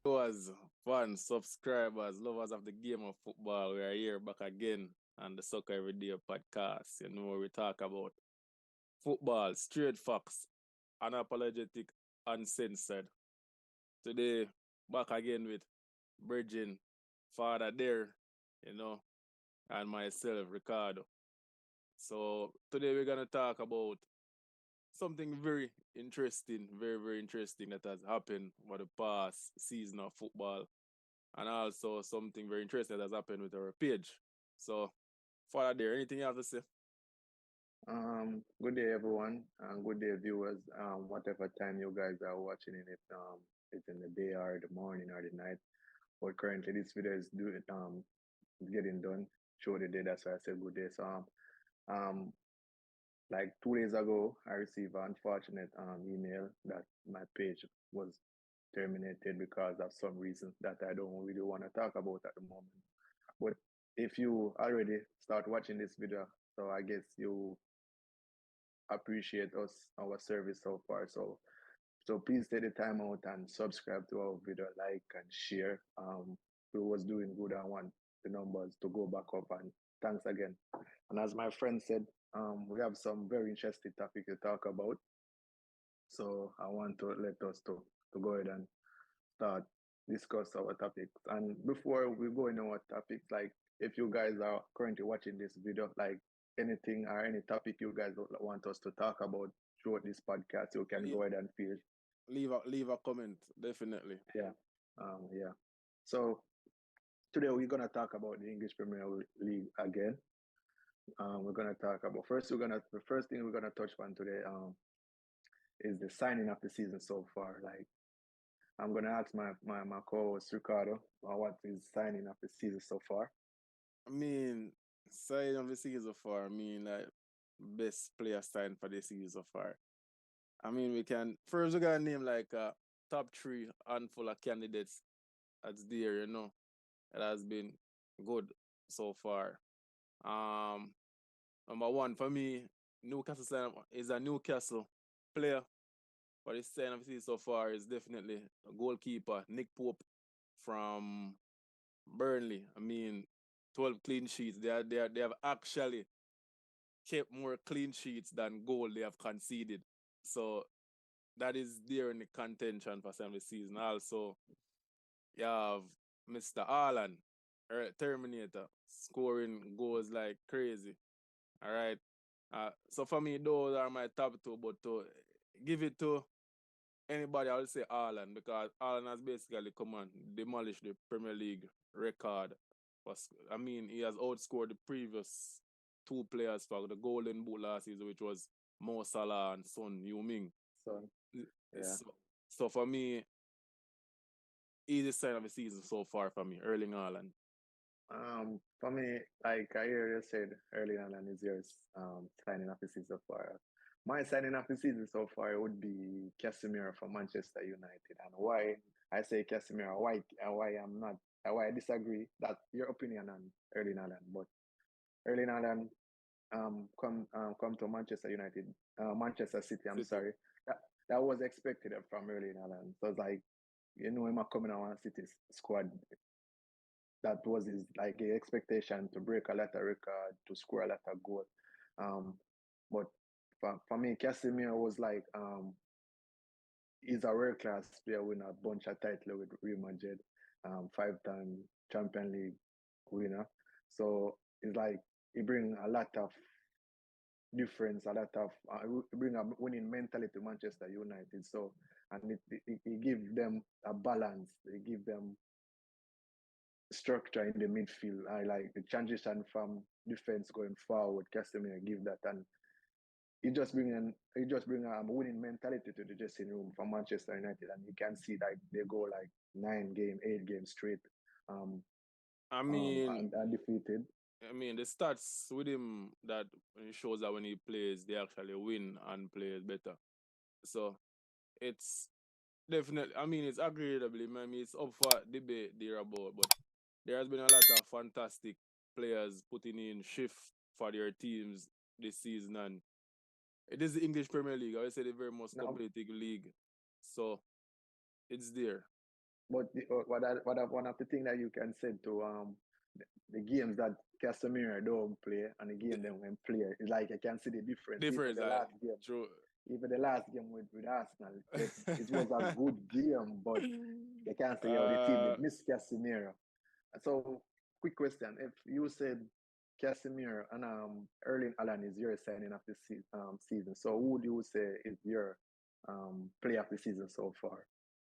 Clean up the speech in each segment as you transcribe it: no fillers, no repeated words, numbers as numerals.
Viewers, fans, subscribers, lovers of the game of football, we are here back again on the Soccer Everyday podcast. You know where we talk about football, straight facts, unapologetic, uncensored. Today, back again with Bridging, Father there, you know, and myself, Ricardo. So today we're gonna talk about something very interesting, very interesting that has happened over the past season of football, and also something very interesting that has happened with our page. So, Father, there, anything you have to say? Good day, everyone, and good day, viewers. Whatever time you guys are watching it, if it's in the day or the morning or the night. But currently, this video is getting done. Show the day. That's why I said good day. So um, like 2 days ago, I received an unfortunate email that my page was terminated because of some reasons that I don't really want to talk about at the moment. But if you already start watching this video, so I guess you appreciate us, our service so far. So please take the time out and subscribe to our video, like and share. We was doing good. I want the numbers to go back up, and thanks again. And as my friend said, we have some very interesting topic to talk about. So I want to let us to go ahead and start discuss our topics. And before we go into our topics, like if you guys are currently watching this video, like anything or any topic you guys want us to talk about throughout this podcast, you can Leave, go ahead and feel. leave a comment, definitely. Yeah. Yeah. So today we're gonna talk about the English Premier League again. We're gonna talk about first. The first thing we're gonna touch on today is the signing of the season so far. Like I'm gonna ask my co-host Ricardo what is signing of the season so far. I mean, sign of the season so far, I mean, like, best player signed for the season so far. I mean, we can, first, we gotta name like a top three handful of candidates that's there, it has been good so far. Um, Number one for me, Newcastle is a Newcastle player for this sign of the season so far is definitely a goalkeeper, Nick Pope from Burnley. I mean, 12 clean sheets. They have actually kept more clean sheets than goal they have conceded. So that is there in the contention for some of the season. Also, you have Mr. Haaland, Terminator, scoring goals like crazy. All right. So for me, those are my top two. But to give it to anybody, I would say Haaland because Haaland has basically come and demolished the Premier League record. I mean, he has outscored the previous two players for the Golden Boot last season, which was Mo Salah and Son Heung-min. So yeah. So, so for me, easy sign of the season so far for me, Erling Haaland. For me, like I hear you said earlier on, is yours signing of the season so far. My signing of the season so far would be Casemiro from Manchester United. And why I say Casemiro, why I'm not, why I disagree that your opinion on Erling Haaland, but Erling Haaland come to Manchester United, Manchester City. I'm City. sorry, that that was expected from Erling Haaland. So it's like him coming on City squad, that was his like a expectation to break a lot of record, to score a lot of goal. Um, but for me, Casemiro was like he's a world class player, win a bunch of titles with Real Madrid, 5-time Champion League winner. So it's like he bring a lot of difference, a lot of bring a winning mentality to Manchester United. So and it give them a balance. It give them structure in the midfield. I like the transition from defense going forward. Casemiro give that, and he just bring a winning mentality to the dressing room for Manchester United, and you can see like they go like 9 game, 8 games straight, um, I mean, undefeated. the stats with him that it shows that when he plays, they actually win and play better. So it's definitely, it's agreeable. I mean, it's up for debate there about, but there has been a lot of fantastic players putting in shift for their teams this season, and it is the English Premier League. I would say the very most Now, competitive league, so it's there. But one of the things that you can say to the games that Casemiro don't play and the game them when play, it's like I can see the difference. Difference, true. Even the last game with Arsenal, it was a good game, but you can't say how the team uh, did miss Casemiro. So, quick question: if you said Casemiro and Erling Haaland is your signing of the season, so who would you say is your player of the season so far?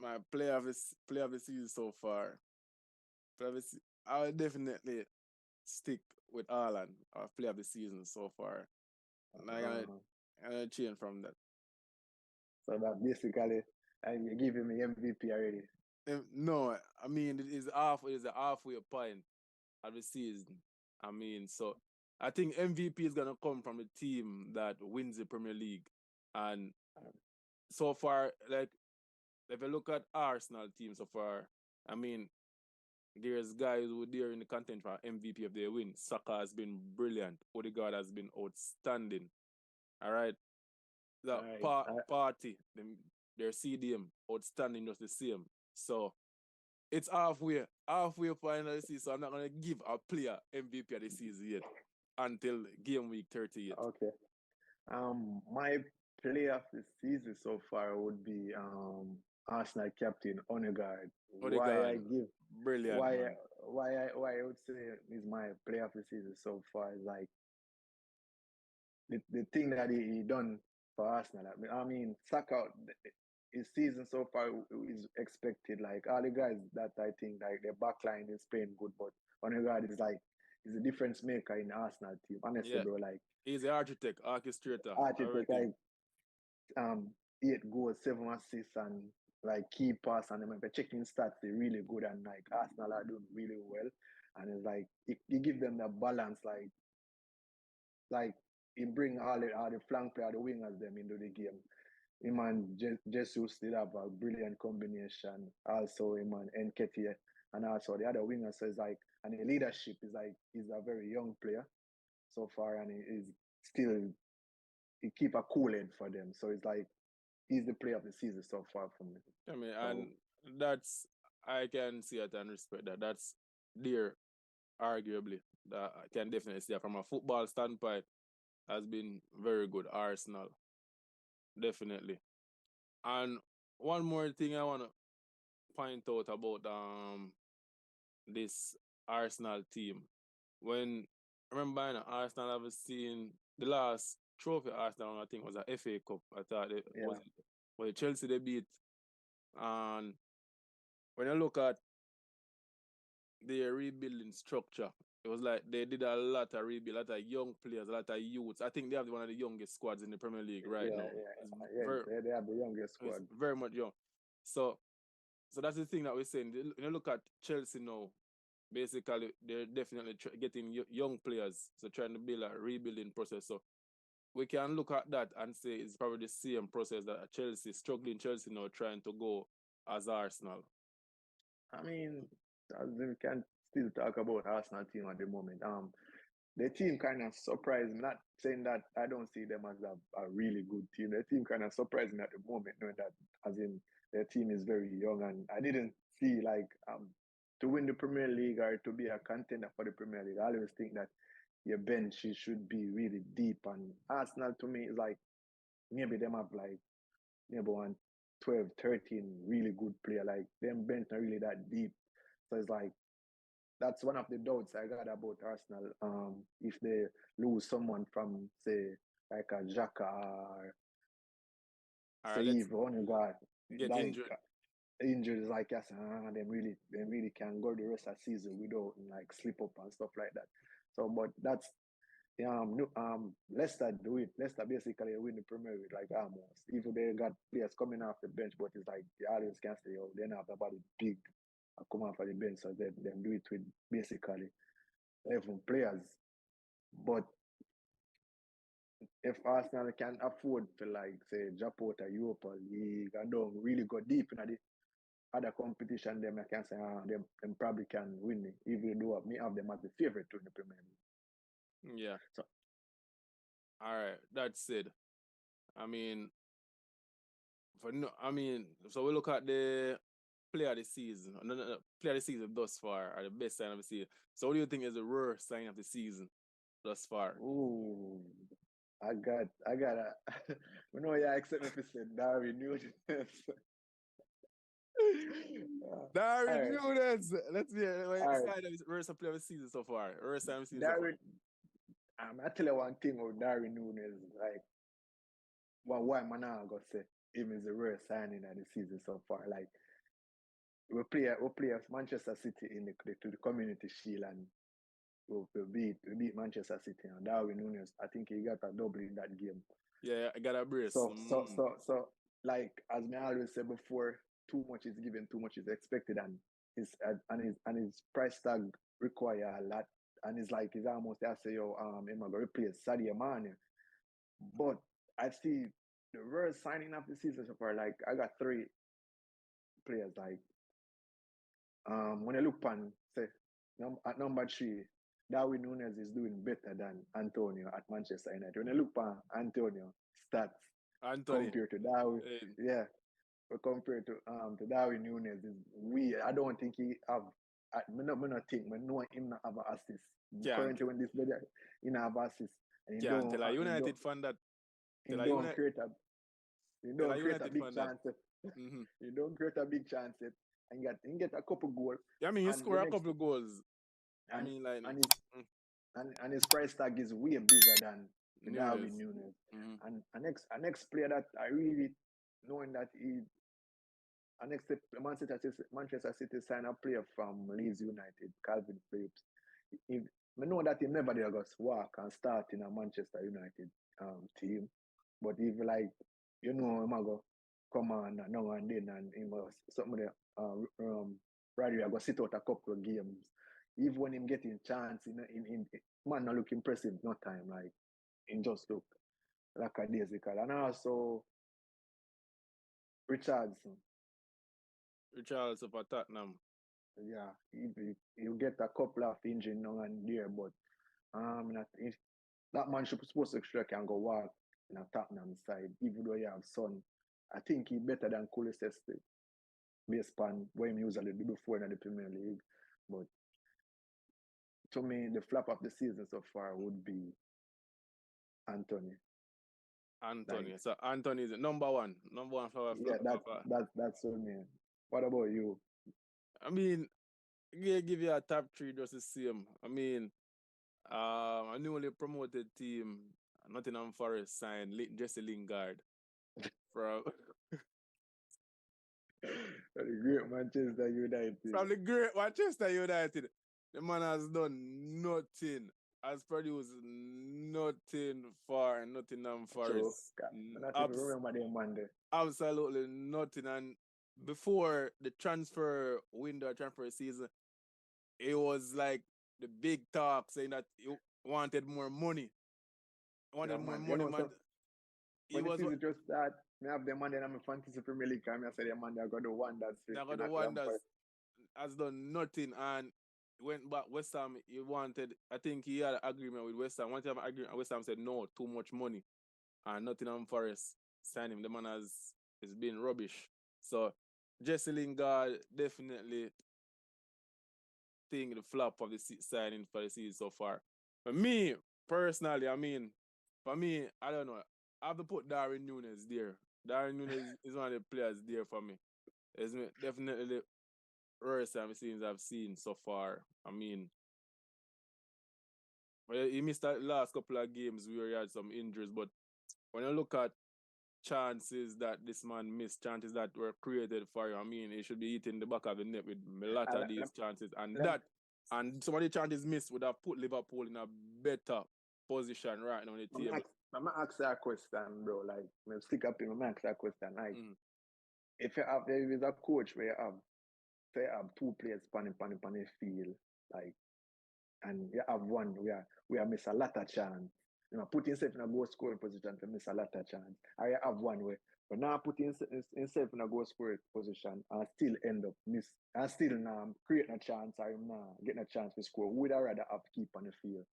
my play of the season so far. I will definitely stick with Haaland, our play of the season so far. And Uh, I'm gonna change from that. so that basically, and you give him the MVP already. No, I mean it is a halfway point of the season. I mean, so I think MVP is gonna come from a team that wins the Premier League. And so far, like if you look at Arsenal team so far, I mean, there's guys who are in the content for MVP if they win. Saka has been brilliant. Odegaard has been outstanding. All right. The All right. party, their CDM, outstanding just the same. So it's halfway point of the season. So I'm not gonna give a player MVP of the season yet until game week 38. Okay. My player of the season so far would be Arsenal captain Odegaard. Why Odegaard, I give brilliant why man. why I would say is my player of the season so far is like the thing that he done for Arsenal. I mean Saka his season so far is expected. Like all the guys that I think like their backline is playing good, but Odegaard is like he's a difference maker in the Arsenal team. Honestly, Yeah, bro, like he's the architect, orchestrator, architect, everything. like um 8 goals, 7 assists, and like key pass, and then the checking stats they're really good, and like Arsenal are doing really well, and it's like you give them the balance, like he bring all the flank player, the wingers them into the game. Him and Jesus did have a brilliant combination. Also, him and Nketiah, and also the other wingers. So it's like, and the leadership is like he's a very young player so far, and he is still he keep a cool head for them. So it's like he's the player of the season so far for me. I mean, and So that's I can see it and respect that. That's there, arguably. That I can definitely see that from a football standpoint has been very good. Arsenal, definitely. And one more thing I wanna point out about this Arsenal team. When remember Arsenal have seen the last trophy Arsenal I think was a FA Cup. I thought it yeah, was Chelsea they beat. And when you look at their rebuilding structure, it was like they did a lot of rebuild, a lot of young players, a lot of youths. I think they have one of the youngest squads in the Premier League right now. yeah. They have the youngest It's squad. very much young. So so that's the thing that we're saying. When you look at Chelsea now, basically they're definitely getting young players, so trying to build a rebuilding process. So we can look at that and say it's probably the same process that Chelsea, struggling Chelsea now, trying to go as Arsenal. I mean, as we can still talk about Arsenal team at the moment. The team kind of surprised me. Not saying that I don't see them as a really good team. The team kind of surprised me at the moment, knowing that as in their team is very young, and I didn't see like to win the Premier League or to be a contender for the Premier League. I always think that your bench should be really deep, and Arsenal to me is like maybe them have like maybe one 12, 13 really good player. Like them bench not really that deep. So it's like that's one of the doubts I got about Arsenal. If they lose someone from say like a Xhaka or All right, say let's even Odegaard, get like injured. injuries like yes, them really can go the rest of the season without like slip up and stuff like that. So, but that's Leicester do it. Leicester basically win the Premier League like almost. Even they got players coming off the bench, but it's like the audience can say, oh, they don't have nobody big come off of the bench, so they do it with basically 11 players. But if Arsenal can afford to like say drop out of Europa League and don't really go deep into the other competition, then I can say them probably can win it, even though me have them as the favorite to win the Premier League. Yeah. So All right, that's it. I mean, I mean, so we look at player of the season. No, player of the season thus far, or the best sign of the season. So what do you think is the worst sign of the season thus far? Ooh, I got a. You know, yeah, except if it's a Darwin Nunez. All Darwin right, Nunes. Let's be all right. sign of the worst player of the season so far. Worst sign of the season so far. Darwin, I tell you one thing about Darwin Nunez. Like, why man I go say him is the worst signing of the season so far. Like, we play Manchester City in the Community Shield, and we beat Manchester City, and Darwin Nunez. I think he got a double in that game. Yeah, I got a brace. So, like as me always say before, too much is given, too much is expected, and his price tag require a lot, and it's almost I say him gonna replace Sadio Mane, but I see the worst signing of the season so far. Like I got three players. Like when I look on say at number three, Darwin Nunes is doing better than Antonio at Manchester United. When I look on Antonio stats Anthony. compared to Darwin, eh, yeah, but compared to Darwin Nunes is weird. I don't think he have. Me not think. Me know him not have an assist. can't Currently, when this video, he not have assist, and can't tell a United fan that he tell a don't United create a he tell a don't create a United big fan that. chance. Mm-hmm. He don't create a big chance yet, and get a couple goals. Yeah, I mean, you And the score a next couple of goals. I and mean, like, and his mm, and his price tag is way bigger than the Darwin Nunes. Nunes. Mm-hmm. And a next player that I really knowing that he and next step Manchester City sign a player from Leeds United, Calvin Phillips. If I know that he never there goes work and start in a Manchester United team, but if like him I go come on now and then and him something there Bradley I go sit out a couple of games. Even when him getting chance in man not look impressive no time like in just look like a lackadaisical. And also Richardson. Richarlison for Tottenham. Yeah, you get a couple of injuries now and there, but if that man should supposed to sure can go walk in a Tottenham side, even though you have Son. I think he better than Kulusevski based on what he usually do before in the Premier League. But to me, the flop of the season so far would be Anthony. Anthony. Like, So Anthony is number one. Number one for yeah, that's what I mean. What about you? I mean, give you a top three just the same. I mean, a newly promoted team, Nottingham Forest signed Jesse Lingard from The great Manchester United. from the great Manchester United. The man has done nothing, has produced nothing for Nottingham So, Forest. I not even remember them man there. Absolutely nothing. And before the transfer window, transfer season, it was like the big talk saying that he wanted more money. Yeah, Wanted more man. You money, know, man. so He when the was season just start, me have the man in my fantasy Premier League, and I say the man that got the wonders now got in the Nottingham wonders, Forest. has done nothing and went back West Ham. He wanted, I think he had an agreement with West Ham. Once he have an agreement, West Ham said no, too much money, and Nottingham Forest signed him. The man has been rubbish. So Jesse Lingard definitely think the flop of the signing for the season so far. For me personally, I mean, for me, I don't know. I have to put Darwin Nunes there. Darwin Nunes is one of the players there for me. It's definitely the worst I've seen so far. I mean, well, he missed the last couple of games where he had some injuries, but when you look at chances that this man missed, chances that were created for you, I mean, he should be eating the back of the net with a lot of these chances. And some of the chances missed would have put Liverpool in a better position right now on the table. I'm gonna ask that question, bro. Like, I'm stick up in my ask that question. Like, Mm. if there is a coach where you have two players panning the field, like, and you have one where miss a lot of chance. You know, put himself in a goal scoring position to miss a lot of chance. I have one where but now put himself in a goal scoring position and still end up miss and still now creating a chance or now getting a chance to score. Would I rather have keep on the field?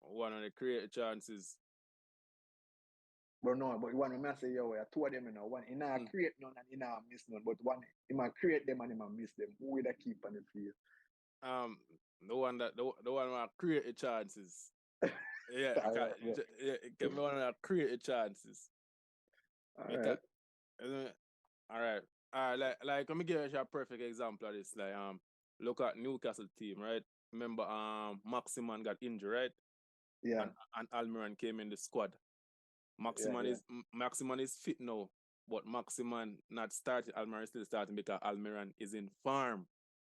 One of the created chances. But no, but one when I say yo, two of them in one. He not create none and he not miss none. But one he might create them and he might miss them. Who will I keep on the field? Um, the one that create the chances. Yeah, All right, it can be one that create the chances. all Because, right. all right. Like let me give you a perfect example of this. Like look at Newcastle team, right? Remember Maximan got injured, right? Yeah. And Almiron came in the squad. Maximan is fit now, but Maximan not started. Almiron still starting because Almiron is in farm.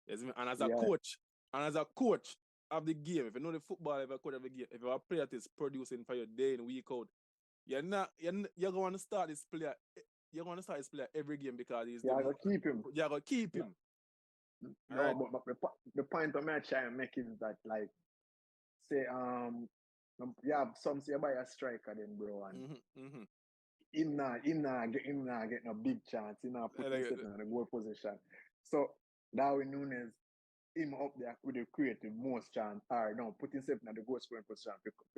And as a coach, of the game, if you know the football, if a coach of the game, if you're a player that is producing for your day in week out, you're going to start this player. You're going to start this player every game because he's I gotta keep him. You're going to keep him. No, right? but the point I'm trying to make is that like say you have some say buy a striker then bro and him not getting a big chance, he not put himself in the goal position. So Darwin Nunes him up there with the creative most chance or no put himself in the goal scoring position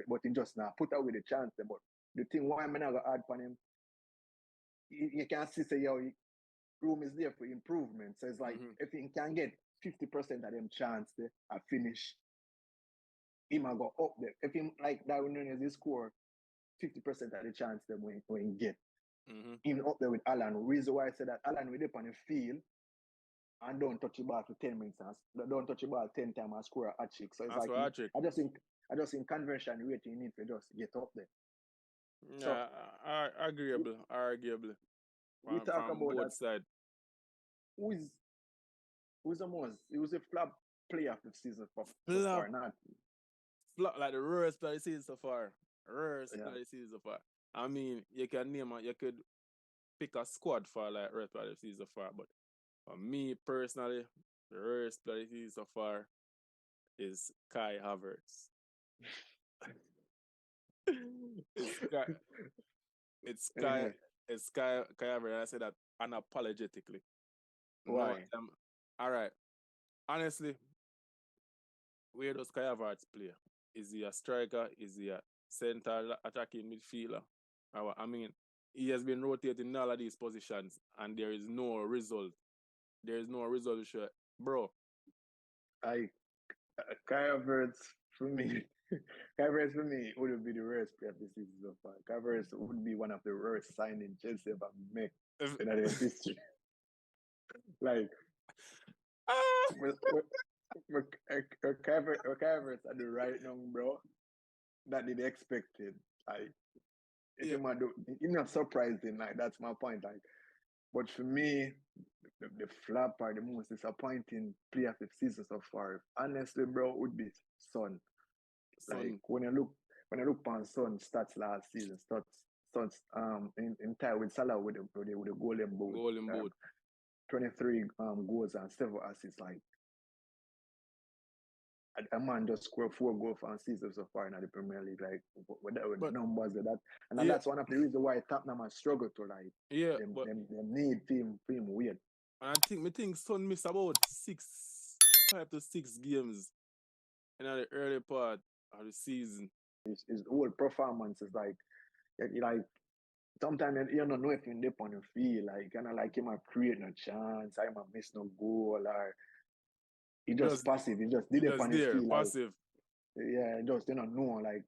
but he just not put away the chance there. But the thing why I'm not gonna add for him, you can see say yo room is there for improvement. So it's like if he can get 50% of them chance there I finish, he might go up there. If him like Darwin Nunes he score 50% of the chance them when he get. Him up there with Alan. Reason why I said that Alan will dip on the field and don't touch the ball for 10 minutes and don't touch the ball 10 times and score a hat-trick. So it's I just think conversion rate you need to just get up there. Yeah, so, arguable. We talk from about both that. Sides. Who's the most? It was a flop player of the season so far, not flop like the worst player of the season so far. Player of the season so far. I mean, you could pick a squad for like worst player of the season so far, but for me personally, the worst player of the season so far is Kai Havertz. It's Kai Havertz. I say that unapologetically. Why? No, all right. Honestly, where does Kai Havertz play? Is he a striker? Is he a center attacking midfielder? I mean, he has been rotating in all of these positions and there is no result. There is no resolution. Bro. Kai Havertz for me. Kai Havertz for me would be the worst player of the season so far. Kai Havertz would be one of the worst signings Chelsea ever made in their history. Like, Kai Havertz at the right now, bro. That they expected. Like, if you might do, it's not surprising. Like, that's my point. Like, but for me, the flop or the most disappointing player of the season so far, honestly, bro, would be Son. Like when I look on Son stats last season, stats in tie with Salah with the golden boot. 23 goals and 7 assists. Like a man just scored 4 goals for a season so far in the Premier League. Like with numbers of that, and that's one of the reasons why Tottenham has struggled to like. Them need him weird. And I think Son missed about 5 to 6 games in the early part of the season. His whole performance is like sometimes you don't know if you're dip on the field, like kind of like he might create no chance, I might miss no goal, or he just passive. He just did it on his field. Passive. Like, yeah, just you don't know, like,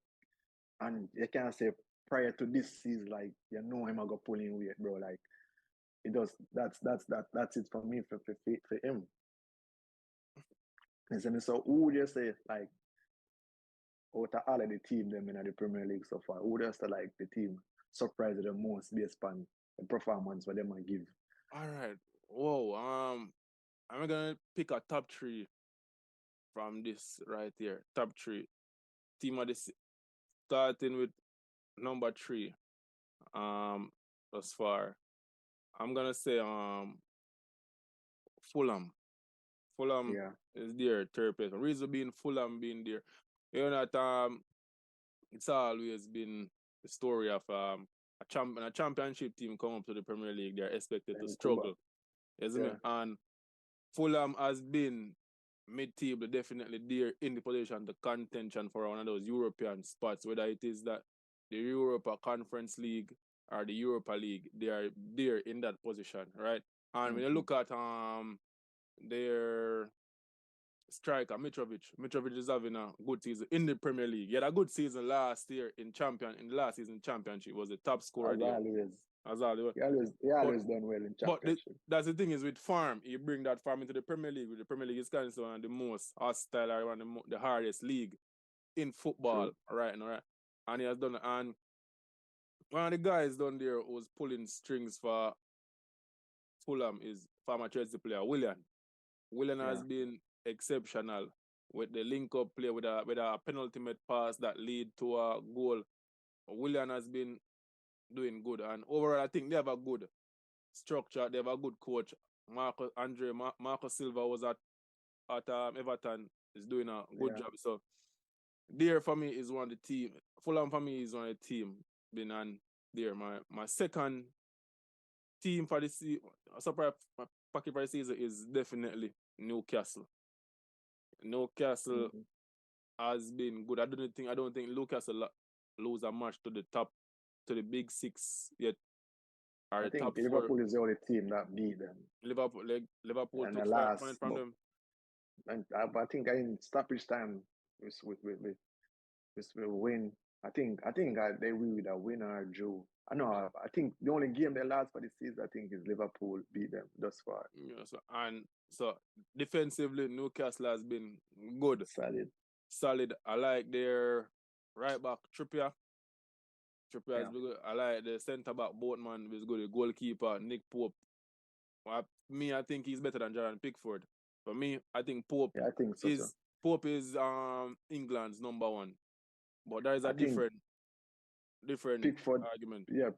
and you can't say prior to this season, like you know him I go pulling weight, bro. Like it does. That's it for me for him. And so who would you say like out of all of the team them in the Premier League so far, who just like the team surprised the most based on the performance what they might give? All right. Whoa. I'm gonna pick a top 3 from this right here. Top 3 team of this, starting with number 3. Thus far, I'm gonna say Fulham. Fulham is there, third place. The reason being Fulham being there, you know that it's always been the story of a championship team come up to the Premier League, they're expected to struggle. Isn't it? And Fulham has been mid-table, definitely there in the position, the contention for one of those European spots, whether it is that the Europa Conference League or the Europa League, they are there in that position, right? And when you Mm-hmm. look at their striker Mitrovic is having a good season in the Premier League. He had a good season last year in the last season championship. Was the top scorer As there. always, As always. he But always done well in championship. that's the thing is with farm, you bring that farm into the Premier League. With the Premier League is kind of one of the most hostile or one of the hardest league in football, True. right? Right. And he has done, and one of the guys down there who's pulling strings for Fulham is former Chelsea player Willian. Willian has Yeah. been exceptional with the link-up play with a penultimate pass that lead to a goal. Willian has been doing good, and overall, I think they have a good structure. They have a good coach. Marco Silva was at Everton, is doing a good Yeah. job. So there for me is one of the team. Fulham for me is one of the team. Been on there. My second team for the season, surprise packet for the season is definitely Newcastle. Newcastle Mm-hmm. has been good. I don't think Newcastle lose a match to the big six yet, or I the top think four. Liverpool is the only team that beat them. Liverpool And took the 5 points last, from them. and I think in stoppage time with win. I think they will with a win or a draw. I know. I think the only game they lost for the season, I think, is Liverpool beat them thus far. Yeah, so defensively, Newcastle has been good, solid. I like their right back Trippier. Trippier has Yeah. been good. I like the centre back Boatman is good. The goalkeeper Nick Pope. I think he's better than Jordan Pickford. For me, I think Yeah, I think so. Pope is England's number one. But there is a I think different Pickford, argument. yeah,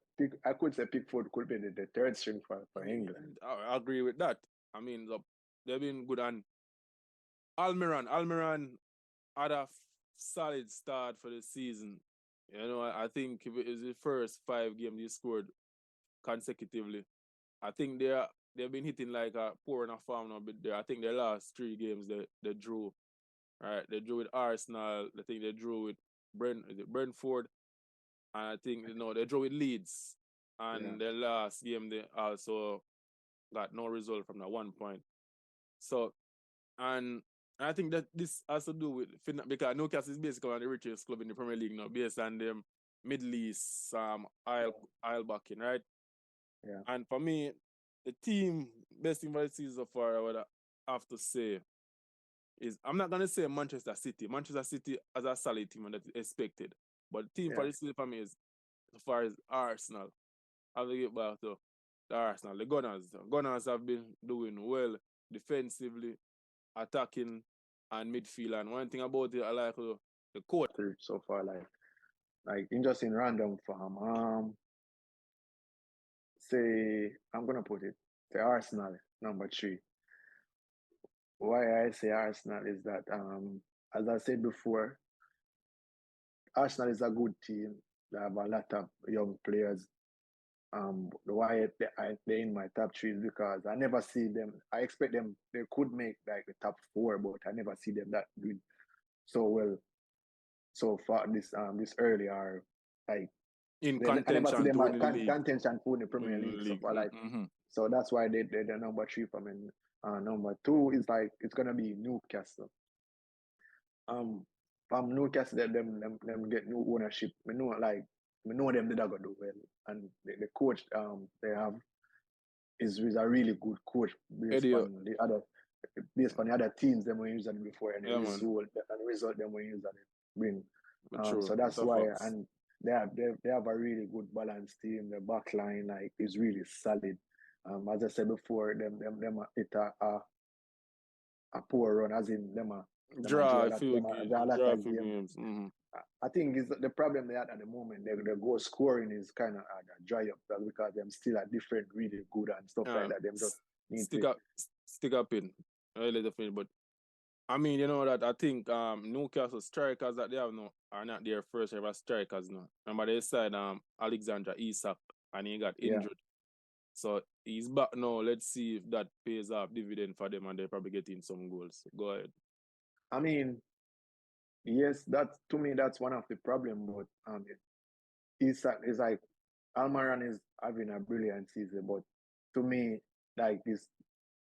I could say Pickford could be the third string for England. I agree with that. I mean, they've been good. And Almiron had a solid start for the season. You know, I think if it is the first 5 games he scored consecutively. I think they've been hitting like a poor enough form now, but I think their last 3 games they drew. Right, they drew with Arsenal. I think they drew with Brentford, and I think they drew with Leeds. And Yeah. the last game they also got no result from that 1 point. So and I think that this has to do with because Newcastle is basically one of the richest club in the Premier League now, based on them Middle East aisle backing, right? Yeah. And for me, the best team for the season so far, I would have to say is I'm not gonna say Manchester City. Manchester City as a solid team and that is expected. But the team for Yeah. the season for me is as far as Arsenal. I'll get back to the Arsenal. The Gunners. The Gunners have been doing well defensively, attacking, and midfield. And one thing about it, I like the coach. So far, like in random form. Say I'm gonna put it. The Arsenal number 3. Why I say Arsenal is that as I said before, Arsenal is a good team. They have a lot of young players. Why they're in my top 3 is because I never see them. I expect them. They could make like the top 4, but I never see them that good so well so far this early or like In I never see contention to them win at the league. contention for the Premier Winning the League so league. far. Like Mm-hmm. so that's why they're the number 3 for me. Number 2 is like it's gonna be Newcastle. From Newcastle, them get new ownership. We know them they're gonna do well, and the coach they have is a really good coach Eddie, based on the other teams them we using before and the yeah man, result them we using bring. but true. So That's that's a why fact. and they have a really good balanced team. The back line like is really solid. As I said before, them hit a poor run as in them a draw Draw a a lot few them games. a lot Draw a of few game. games. Mm-hmm. I think is the problem they had at the moment. The goal scoring is kind of dry up because them still are different, really good and stuff like that. Them just need to. Stick up in early the field, but I mean, you know that I think Newcastle strikers that they have now are not their first ever strikers now. Remember they said Alexander Isak and he got Yeah. injured. So he's back now. Let's see if that pays off dividend for them and they're probably getting some goals. Go ahead. I mean, yes, that to me that's one of the problem. But Isak is like Almiron is having a brilliant season, but to me, like this,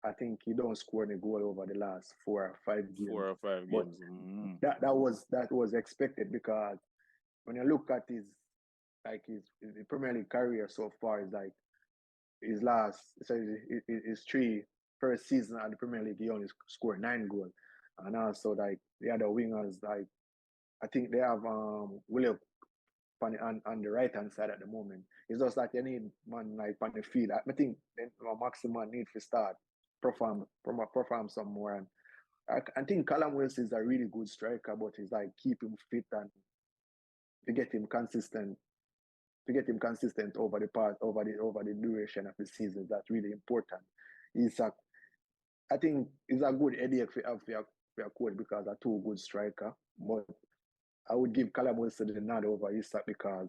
I think he don't score any goal over the last 4 or 5 games. 4 or 5 But games. that was expected because when you look at his Premier League career so far, is like his three first season at the Premier League, he only scored 9 goals, and also like the other wingers, like I think they have William on the right hand side at the moment. It's just like you need man like on the field. I think Maximan need to start perform some more. And I think Callum Wilson is a really good striker, but he's like keep him fit and to get him consistent. To get him consistent over the duration of the season, that's really important. I think he's a good headache for your coach because they're two good striker. But I would give Callum Wilson the nod over Isak because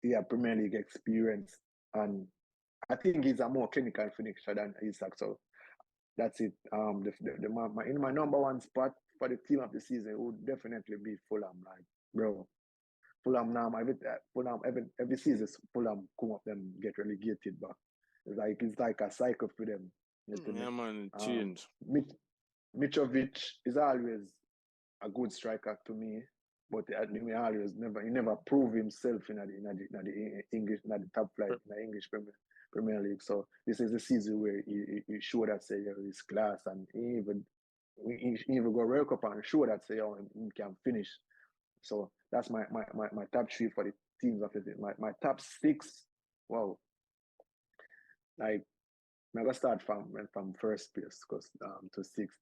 he has Premier League experience, and I think he's a more clinical finisher than Isak. So that's it. In my number one spot for the team of the season would definitely be Fulham. Like, bro, Fulham now, every season Fulham come up them get relegated, but it's like a cycle for them. Yeah, man, change. Mitrovic is always a good striker to me, but he never proved himself in the English, in the top flight in the English Premier League. So this is the season where he showed that say his class, and he even go World Cup and show that say he can finish. So that's my top three for the teams of the team. My top six, wow. Like I'm gonna start from first place to sixth.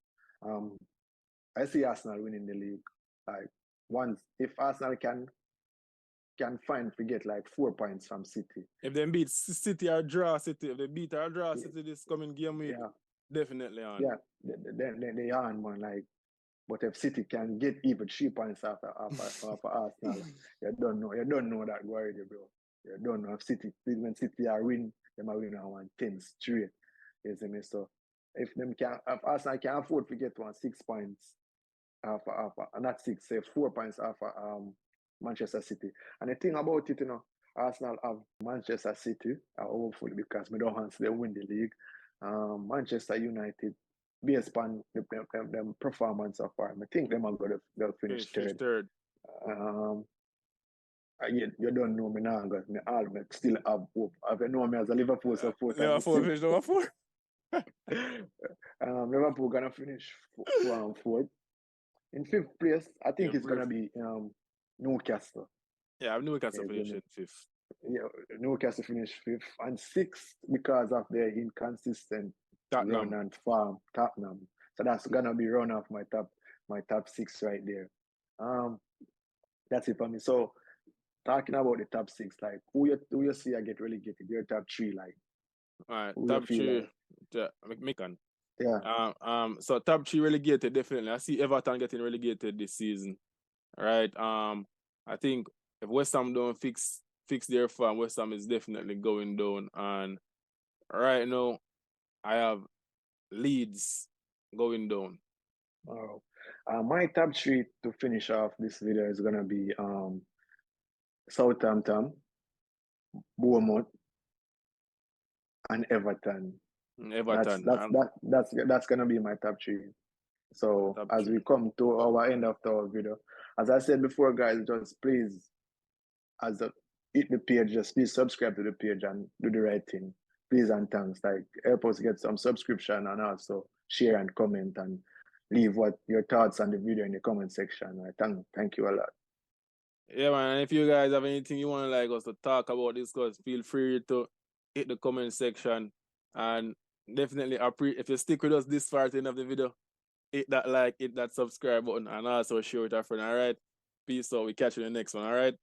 I see Arsenal winning the league. Like once if Arsenal can find to get like 4 points from City. If they beat City or draw City, if they beat or draw City this coming game week, definitely on. Yeah, then they are on man. Like, but if City can get even 3 points after Arsenal, you don't know that worry, bro. You don't know if when City are win, they might win on 10 straight. You see me? So if Arsenal can afford to get 6 points not 6, say 4 points off Manchester City. And the thing about it, Arsenal have Manchester City, hopefully, because we don't want to win the league. Manchester United, based upon the performance so far, I think they'll finish third. You don't know me now, because I still have hope. If you know me as a Liverpool supporter, Liverpool finish number 4. Liverpool gonna finish fourth. In fifth place, I think it's gonna be Newcastle. Yeah, Newcastle finishing fifth. Yeah, Newcastle finished fifth, and sixth because of their inconsistent run and form. Tottenham. So that's gonna be run off my top six right there. That's it for me. So talking about the top six, like who you see I get relegated? Your top three, like. All right, top three. Mikan. Yeah. So top three relegated, definitely. I see Everton getting relegated this season. All right. I think if West Ham don't fix their form, West Ham is definitely going down. And right now, I have Leeds going down. Oh. My top three to finish off this video is gonna be Southampton, Bournemouth, and Everton. That's gonna be my top three. So as we come to our end of our video, as I said before, guys, just please, hit the page, just please subscribe to the page and do the right thing. Please and thanks. Like help us get some subscription and also share and comment and leave what your thoughts on the video in the comment section. Thank you a lot. Yeah, man. And if you guys have anything you want us to talk about, discuss, feel free to hit the comment section. And definitely if you stick with us this far at the end of the video, hit that like, hit that subscribe button, and also share with a friend. All right. Peace out. We catch you in the next one. All right.